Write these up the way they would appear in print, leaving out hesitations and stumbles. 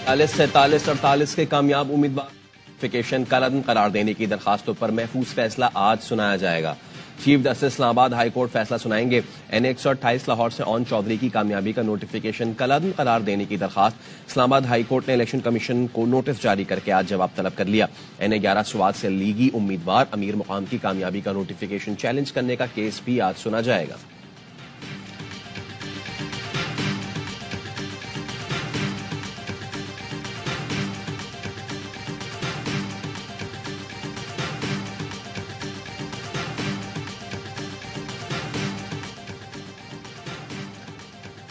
40, 47, 48 के कामयाब उम्मीदवार नोटिफिकेशन कलअदम करार देने की दरखास्तों पर महफूज फैसला आज सुनाया जाएगा। Chief justice Islamabad high court फैसला सुनाएंगे। NA 128 लाहौर से ऑन चौधरी की कामयाबी का नोटिफिकेशन कलअदम करार देने की दरखास्त इस्लामाबाद हाई कोर्ट ने इलेक्शन कमीशन को नोटिस जारी करके आज जवाब तलब कर लिया। NA 11 स्वाद से लीगी उम्मीदवार अमीर मुकाम की कामयाबी का नोटिफिकेशन चैलेंज करने का केस भी आज सुना जाएगा।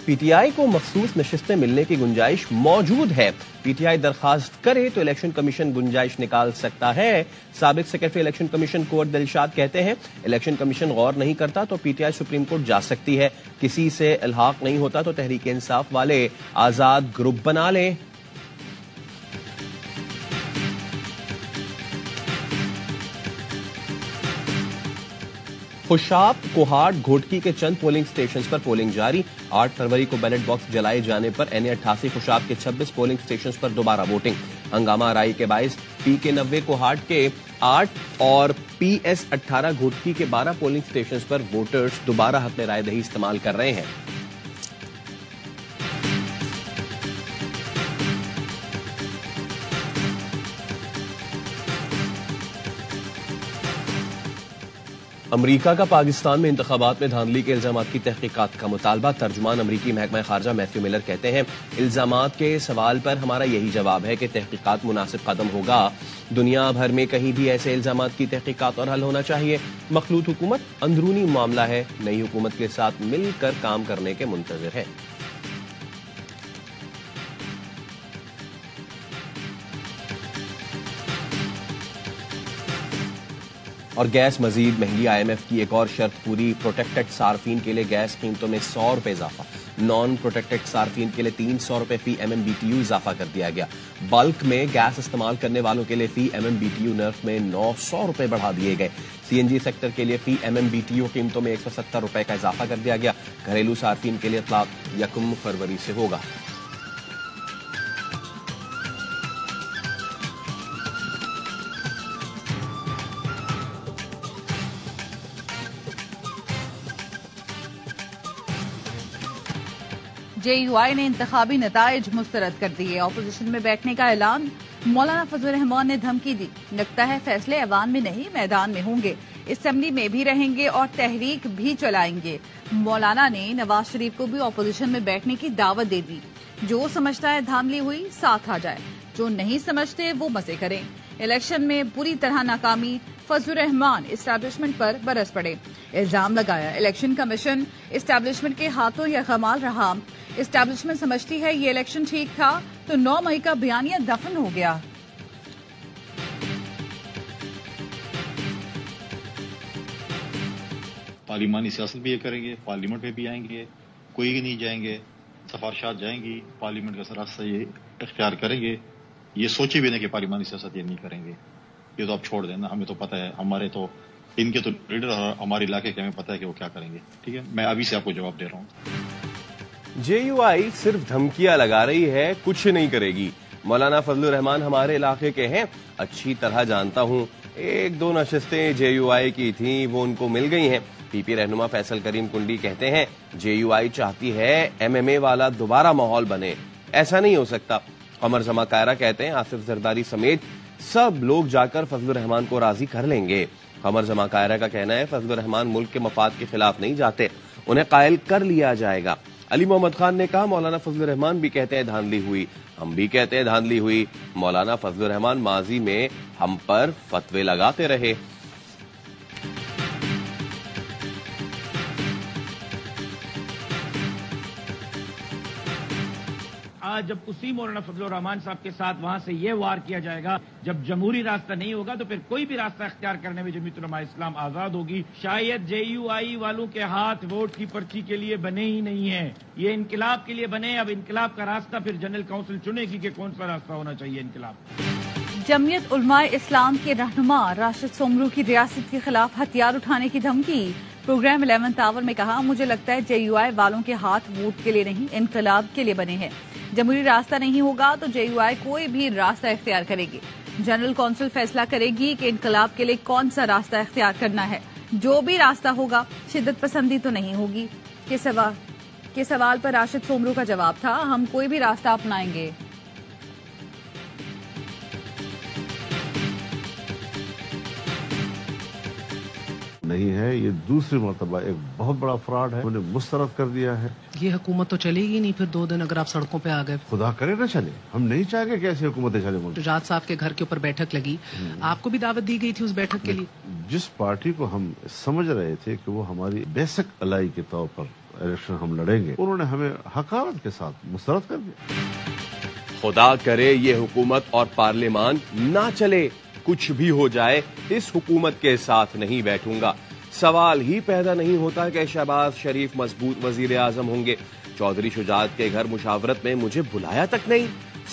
PTI को मखसूस नशिस्तें मिलने की गुंजाइश मौजूद है। PTI दरखास्त करे तो इलेक्शन कमीशन गुंजाइश निकाल सकता है। साबिक सेक्रेटरी इलेक्शन कमीशन कुंवर दिलशाद कहते हैं, इलेक्शन कमीशन गौर नहीं करता तो PTI सुप्रीम कोर्ट जा सकती है। किसी से इल्हाक नहीं होता तो तहरीक इंसाफ वाले आजाद ग्रुप बना लें। खुशाब, कोहाट, घोटकी के चंद पोलिंग स्टेशंस पर पोलिंग जारी। 8 फरवरी को बैलेट बॉक्स जलाए जाने पर NA 88 खुशाब के 26 पोलिंग स्टेशंस पर दोबारा वोटिंग। हंगामा राई के 22, PK 90 कोहाट के 8 और PS 18 घोटकी के 12 पोलिंग स्टेशंस पर वोटर्स दोबारा हक राय दही इस्तेमाल कर रहे हैं। अमरीका का पाकिस्तान में इंतखाबात में धांधली के इल्जामात की तहकीकात का मुतालबा। तर्जुमान अमरीकी महकमा खारजा मैथ्यू मिलर कहते हैं, इल्जामात के सवाल पर हमारा यही जवाब है कि तहकीकात मुनासिब कदम होगा। दुनिया भर में कहीं भी ऐसे इल्जामात की तहकीकात और हल होना चाहिए। मखलूत हुकूमत अंदरूनी मामला है, नई हुकूमत के साथ मिलकर काम करने के मुंतज़िर है। और गैस मजीद महंगी। IMF की एक और शर्त पूरी। प्रोटेक्टेड सार्फिन के लिए गैस कीमतों में ₹100 इजाफा। नॉन प्रोटेक्टेड सार्फिन के लिए ₹300 फी MMBTU इजाफा कर दिया गया। बल्क में गैस इस्तेमाल करने वालों के लिए फी MMBTU नर्फ में ₹900 बढ़ा दिए गए। CNG सेक्टर के लिए फी MMBTU कीमतों में ₹170 का इजाफा कर दिया गया। घरेलू सार्फिन के लिए इतलाक 1 फरवरी से होगा। JUI ने इंतखाबी नताइज मुस्तरद कर दिए। अपोजिशन में बैठने का ऐलान। मौलाना फजल रहमान ने धमकी दी, लगता है फैसले ऐवान में नहीं मैदान में होंगे, असेंबली में भी रहेंगे और तहरीक भी चलाएंगे। मौलाना ने नवाज शरीफ को भी अपोजिशन में बैठने की दावत दे दी। जो समझता है धांधली हुई साथ आ जाए, जो नहीं समझते वो मजे करें। इलेक्शन में बुरी तरह नाकामी। फजल रहमान एस्टैब्लिशमेंट पर बरस पड़े। इल्जाम लगाया, इलेक्शन कमीशन एस्टैब्लिशमेंट के हाथों या कमाल रहा। एस्टैब्लिशमेंट समझती है ये इलेक्शन ठीक था तो 9 मई का बयानिया दफन हो गया। पार्लिमानी सियासत भी ये करेंगे, पार्लियामेंट में भी आएंगे, कोई भी नहीं जाएंगे, सफारशात जाएंगी, पार्लियामेंट का रास्ता ये इख्तियार करेंगे। ये सोचे भी नहीं कि पार्लिमानी सियासत ये नहीं करेंगे। ये तो आप छोड़ देना, हमें तो पता है, हमारे तो इनके तो लीडर और हमारे इलाके के हमें पता है कि वो क्या करेंगे। ठीक है, मैं अभी से आपको जवाब दे रहा हूँ। JUI सिर्फ धमकियां लगा रही है, कुछ नहीं करेगी। मौलाना फजलुर रहमान हमारे इलाके के हैं, अच्छी तरह जानता हूं। 1-2 नशिस्तें JUI की थी, वो उनको मिल गई हैं। PP रहनुमा फैसल करीम कुंडी कहते हैं, JUI चाहती है MMA वाला दोबारा माहौल बने, ऐसा नहीं हो सकता। कमर जमा कायरा कहते हैं, आसिफ जरदारी समेत सब लोग जाकर फजलुर रहमान को राजी कर लेंगे। कमर जमा कायरा का कहना है, फजलुर रहमान मुल्क के मफाद के खिलाफ नहीं जाते, उन्हें कायल कर लिया जाएगा। अली मोहम्मद खान ने कहा, मौलाना फजलुर रहमान भी कहते हैं धांधली हुई, हम भी कहते हैं धांधली हुई। मौलाना फजलुर रहमान माजी में हम पर फतवे लगाते रहे। आज जब उसी मौलाना फजलुर रहमान साहब के साथ वहां से यह वार किया जाएगा, जब जमहूरी रास्ता नहीं होगा तो फिर कोई भी रास्ता इख्तियार करने में जमीयत उलमा इस्लाम आजाद होगी। शायद JUI वालों के हाथ वोट की पर्ची के लिए बने ही नहीं है, ये इनकलाब के लिए बने। अब इनकलाब का रास्ता फिर जनरल काउंसिल चुनेगी कि कौन सा रास्ता होना चाहिए इनकलाब। जमीयत उलमा इस्लाम के रहनुमा राशिद सोमरू की रियासत के खिलाफ हथियार उठाने की धमकी। प्रोग्राम 11th आवर में कहा, मुझे लगता है JUI वालों के हाथ वोट के लिए नहीं इनकलाब के लिए बने हैं। जमहूरी रास्ता नहीं होगा तो JUI कोई भी रास्ता इख्तियार करेगी। जनरल कौंसिल फैसला करेगी कि इनकलाब के लिए कौन सा रास्ता इख्तियार करना है। जो भी रास्ता होगा शिद्दत पसंदी तो नहीं होगी। के सवाल पर राशिद सोमरू का जवाब था, हम कोई भी रास्ता अपनाएंगे। नहीं है, ये दूसरी मर्तबा एक बहुत बड़ा फ्रॉड है, उन्हें मुस्तरद कर दिया है। ये हुकूमत तो चलेगी नहीं फिर 2 दिन अगर आप सड़कों पे आ गए। खुदा करे ना चले, हम नहीं चाहेंगे कि ऐसी हुकूमतें चले मुल्क। शुजात साहब के घर के ऊपर बैठक लगी, आपको भी दावत दी गई थी उस बैठक के लिए? जिस पार्टी को हम समझ रहे थे कि वो हमारी बेसिक अलाई के तौर पर इलेक्शन हम लड़ेंगे, उन्होंने हमें हकारत के साथ मुस्तरद कर दिया। खुदा करे ये हुकूमत और पार्लियामान ना चले, कुछ भी हो जाए इस हुकूमत के साथ नहीं बैठूंगा। सवाल ही पैदा नहीं होता कि शहबाज शरीफ मजबूत वजीर आजम होंगे। चौधरी शुजात के घर मुशावरत में मुझे बुलाया तक नहीं।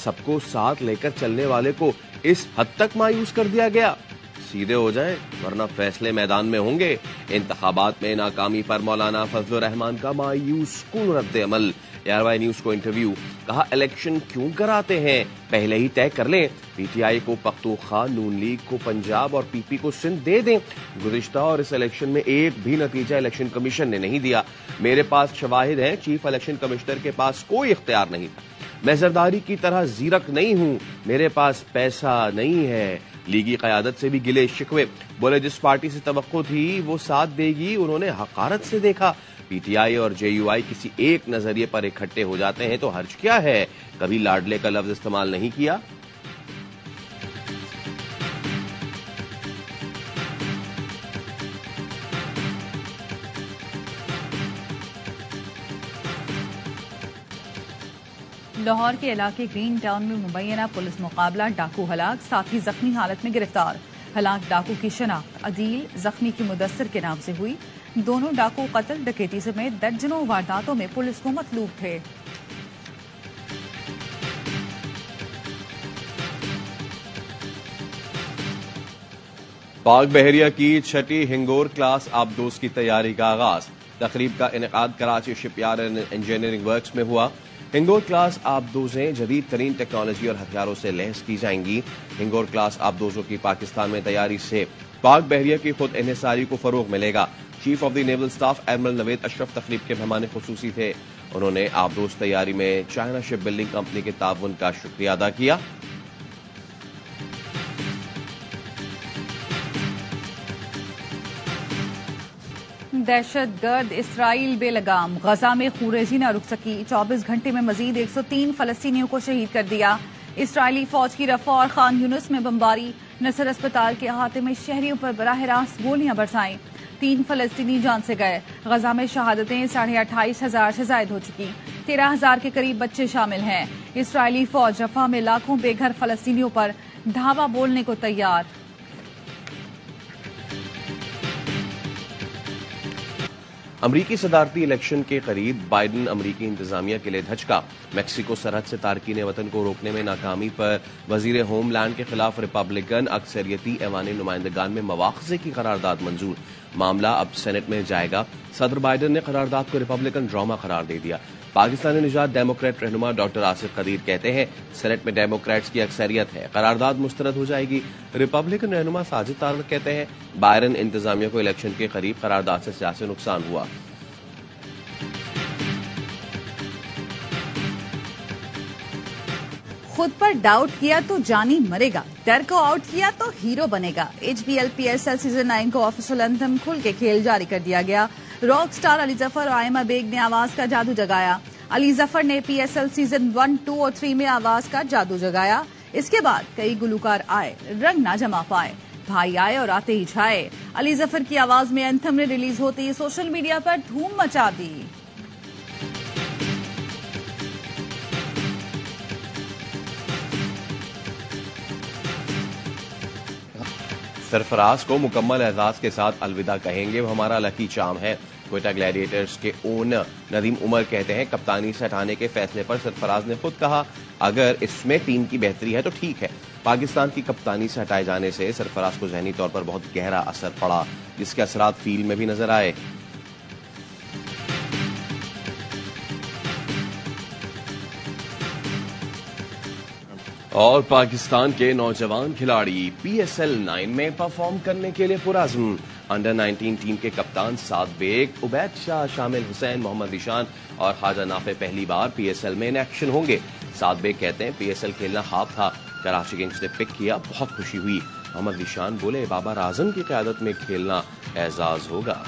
सबको साथ लेकर चलने वाले को इस हद तक मायूस कर दिया गया। सीधे हो जाएं वरना फैसले मैदान में होंगे। इंतखाबात में नाकामी पर मौलाना फजलुर रहमान का मायूस कुन रद्द अमल। ARY न्यूज को इंटरव्यू, कहा इलेक्शन क्यों कराते हैं, पहले ही तय कर लें। PTI को पख्तूनख्वा, नून लीग को पंजाब और PP को सिंध दे दें। गुज़िश्ता और इस इलेक्शन में एक भी नतीजा इलेक्शन कमीशन ने नहीं दिया। मेरे पास शवाहिद हैं, चीफ इलेक्शन कमिश्नर के पास कोई इख्तियार नहीं था। मैं जरदारी की तरह जीरक नहीं हूं, मेरे पास पैसा नहीं है। लीगी क़यादत से भी गिले शिकवे, बोले जिस पार्टी से तवक्को थी वो साथ देगी उन्होंने हकारत से देखा। PTI और JUI किसी एक नजरिए पर इकट्ठे हो जाते हैं तो हर्ज क्या है, कभी लाडले का लफ्ज इस्तेमाल नहीं किया। लाहौर के इलाके ग्रीन टाउन में मुबैना पुलिस मुकाबला, डाकू हलाक, साथी जख्मी हालत में गिरफ्तार। हलाक डाकू की शनाख्त अदील, जख्मी की मुदस्सिर के नाम से हुई। दोनों डाकू कत्ल डकैती समेत दर्जनों वारदातों में पुलिस को मतलूब थे। पाक बहरिया की छठी हिंगोर क्लास आबदोज की तैयारी का आगाज। तकरीब का इनेकाद Karachi shipyard and engineering works में हुआ। हिंगोर क्लास आबदोजें जदीद तरीन टेक्नोलॉजी और हथियारों से लैस की जाएंगी। हिंगोर क्लास आबदोजों की पाकिस्तान में तैयारी से पाक बहरिया की खुद इन्हिसारी को फरोग मिलेगा। Chief of the naval staff admiral Naved Ashraf तकरीब के मेहमान खुसूसी थे। उन्होंने आबदोज तैयारी में चाइना शिप बिल्डिंग कंपनी के ताउन का शुक्रिया अदा किया। दहशतगर्द इसराइल बेलगाम, गजा में खूरेजी न रुक सकी। 24 घंटे में मजीद 103 फलस्तीनियों को शहीद कर दिया। इसराइली फौज की रफा और खान यूनुस में बमबारी, नसर अस्पताल के अहाते में शहरियों पर बराह रास्त गोलियां बरसाईं। 3 फलस्तीनी जान से गए। गजा में शहादतें 28,500 से जायद हो चुकी। 13,000 के करीब बच्चे शामिल हैं। इसराइली फौज रफा में लाखों बेघर फलस्तीनियों पर धावा बोलने को तैयार। अमरीकी सदारती इलेक्शन के करीब बाइडन अमरीकी इंतजामिया के लिए धचका। मैक्सिको सरहद से तारकीन वतन को रोकने में नाकामी पर वजीर होमलैंड के खिलाफ रिपब्लिकन अक्सरियती ऐवान नुमाइंदगान में मवाख़ज़े की करारदाद मंजूर। मामला अब सेनेट में जाएगा। सदर बाइडन ने करारदाद को रिपब्लिकन ड्रामा करार दे दिया। पाकिस्तानी निजात डेमोक्रेट रहनुमा डॉक्टर आसिफ कदीर कहते हैं सेनेट में डेमोक्रेट्स की अक्सरियत है, करारदाद मुस्तरद हो जाएगी। रिपब्लिकन रहनुमा साजिद तारक कहते हैं बाइडन इंतजामिया को इलेक्शन के करीब करारदाद से सियासी नुकसान हुआ। खुद पर डाउट किया तो जानी मरेगा, डर को आउट किया तो हीरो बनेगा। HBL PSL सीजन 9 को ऑफिशियल एंथम खुल के खेल जारी कर दिया गया। रॉक स्टार अली जफर और आयमा बेग ने आवाज का जादू जगाया। अली जफर ने PSL सीजन 1, 2 और 3 में आवाज का जादू जगाया। इसके बाद कई गुलकार आए, रंग ना जमा पाए। भाई आए और आते ही छाए। अली जफर की आवाज में एंथम ने रिलीज होते ही सोशल मीडिया पर धूम मचा दी। सरफराज को मुकम्मल एजाज के साथ अलविदा कहेंगे, वो हमारा लकी चार्म है। क्वेटा ग्लैडिएटर्स के ओनर नदीम उमर कहते हैं कप्तानी से हटाने के फैसले पर सरफराज ने खुद कहा अगर इसमें टीम की बेहतरी है तो ठीक है। पाकिस्तान की कप्तानी से हटाए जाने से सरफराज को जहनी तौर पर बहुत गहरा असर पड़ा, जिसके असरात फील्ड में भी नजर आए। और पाकिस्तान के नौजवान खिलाड़ी PSL 9 में परफॉर्म करने के लिए पुरअज़्म। अंडर 19 टीम के कप्तान साद बेग, उबैद शाह, शामिल हुसैन, मोहम्मद ईशान और ख्वाजा नाफे पहली बार PSL में इन एक्शन होंगे। साद बेग कहते हैं PSL खेलना ख्वाब था, कराची किंग्स ने पिक किया, बहुत खुशी हुई। मोहम्मद ईशान बोले बाबर आजम की क़यादत में खेलना एजाज होगा।